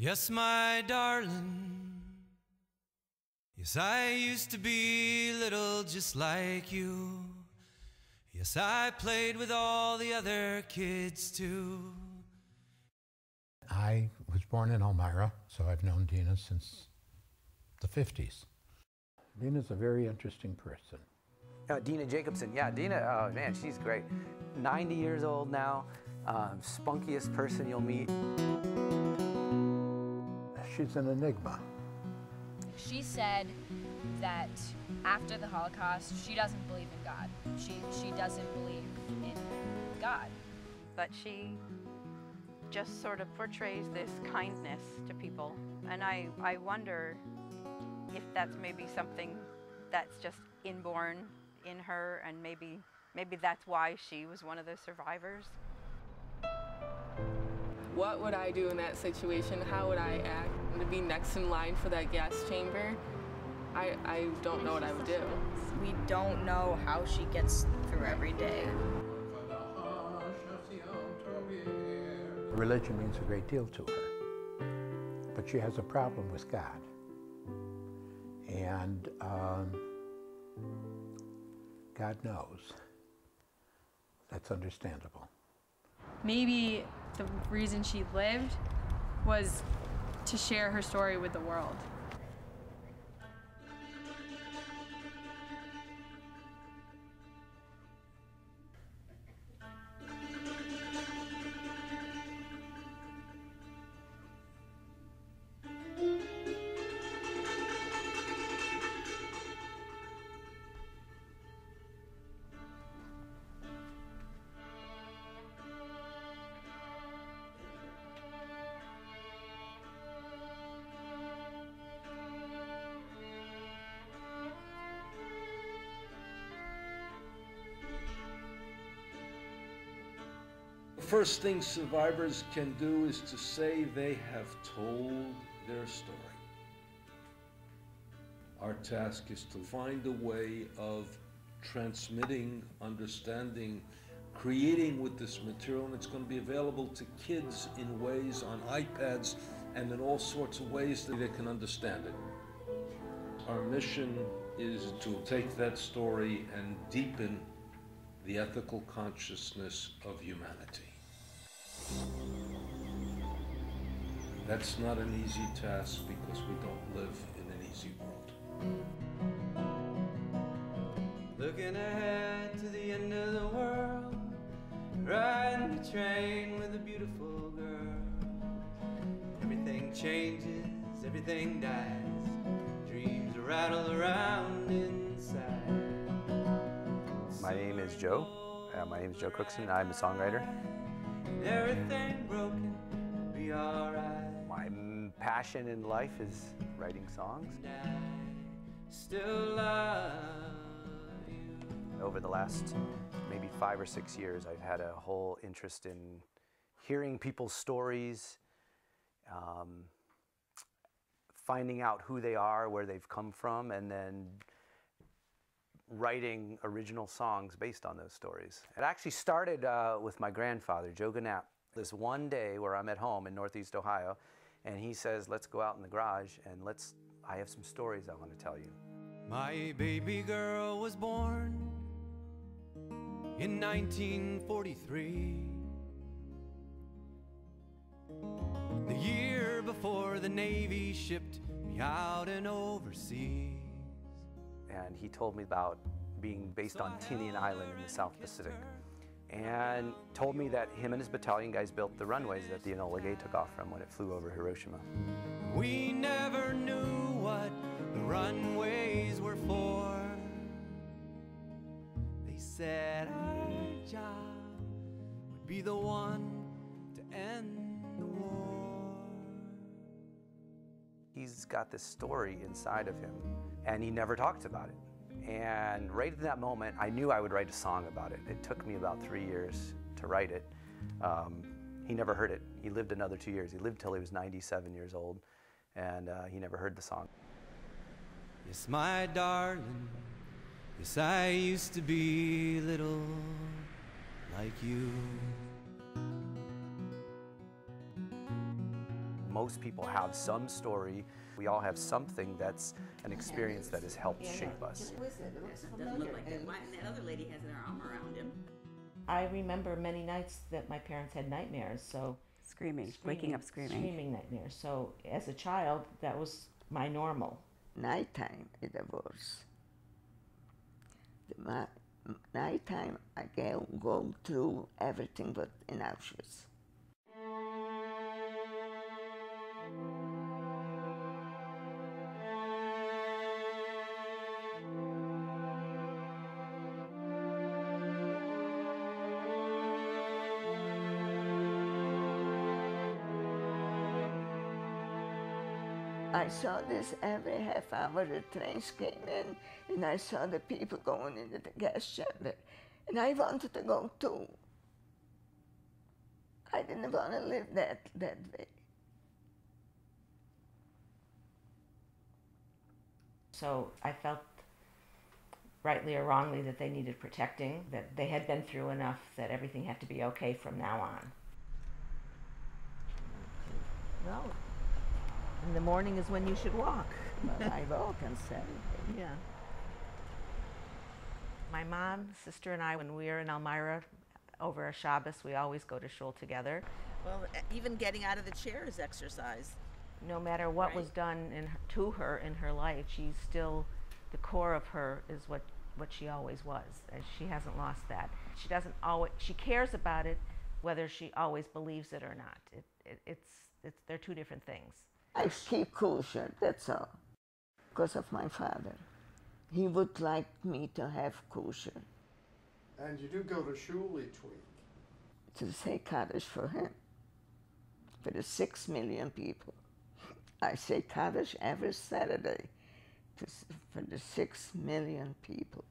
Yes, my darling. Yes, I used to be little just like you. Yes, I played with all the other kids too. I was born in Elmira, so I've known Dina since the 50s. Dina's a very interesting person. Dina Jacobson, yeah, Dina, oh man, she's great. 90 years old now, spunkiest person you'll meet. She's an enigma. She said that after the Holocaust, she doesn't believe in God. She doesn't believe in God. But she just sort of portrays this kindness to people. And I wonder if that's maybe something that's just inborn in her, and maybe that's why she was one of the survivors. What would I do in that situation? How would I act? To be next in line for that gas chamber? I don't know what I would do. We don't know how she gets through every day. Religion means a great deal to her, but she has a problem with God. And God knows. That's understandable. Maybe the reason she lived was to share her story with the world. The first thing survivors can do is to say they have told their story. Our task is to find a way of transmitting, understanding, creating with this material, and it's going to be available to kids in ways on iPads and in all sorts of ways that they can understand it. Our mission is to take that story and deepen the ethical consciousness of humanity. That's not an easy task because we don't live in an easy world. Looking ahead to the end of the world, riding the train with a beautiful girl. Everything changes, everything dies, dreams rattle around inside. My name is Joe. My name is Joe Cookson, and I'm a songwriter. Everything broken will be alright. My passion in life is writing songs. I still love you. Over the last maybe 5 or 6 years, I've had a whole interest in hearing people's stories, finding out who they are, where they've come from, and then writing original songs based on those stories. It actually started with my grandfather, Joe Gannap. This one day where I'm at home in Northeast Ohio, and he says, let's go out in the garage and I have some stories I want to tell you. My baby girl was born in 1943, the year before the Navy shipped me out and overseas. And he told me about being based on Tinian Island in the South Pacific, and told me that him and his battalion guys built the runways that the Enola Gay took off from when it flew over Hiroshima. We never knew what the runways were for. They said our job would be the one to end the war. He's got this story inside of him, and he never talks about it. And right at that moment, I knew I would write a song about it. It took me about 3 years to write it. He never heard it. He lived another 2 years. He lived till he was 97 years old, and he never heard the song. Yes, my darling, yes, I used to be little like you. Most people have some story. We all have something that's an experience that has helped shape us. Doesn't look like that. Why? And that other lady has her arm around him. I remember many nights that my parents had nightmares, so... Screaming, waking up screaming. Screaming nightmares. So as a child, that was my normal. Nighttime is the worst. Nighttime, I go through everything but in Auschwitz. I saw this every half hour. The trains came in, and I saw the people going into the gas chamber, and I wanted to go too. I didn't want to live that way. So I felt, rightly or wrongly, that they needed protecting, that they had been through enough, that everything had to be okay from now on. No. In the morning is when you should walk. Well, I walk on Saturday. Yeah. My mom, sister, and I, when we are in Elmira over a Shabbos, we always go to shul together. Well, even getting out of the chair is exercise. No matter what was done to her in her life, she's still, the core of her is what she always was. And she hasn't lost that. She doesn't always, she cares about it, whether she always believes it or not. They're two different things. I keep kosher, that's all, because of my father. He would like me to have kosher. And you do go to shul each week? To say Kaddish for him, for the 6 million people. I say Kaddish every Saturday for the 6 million people.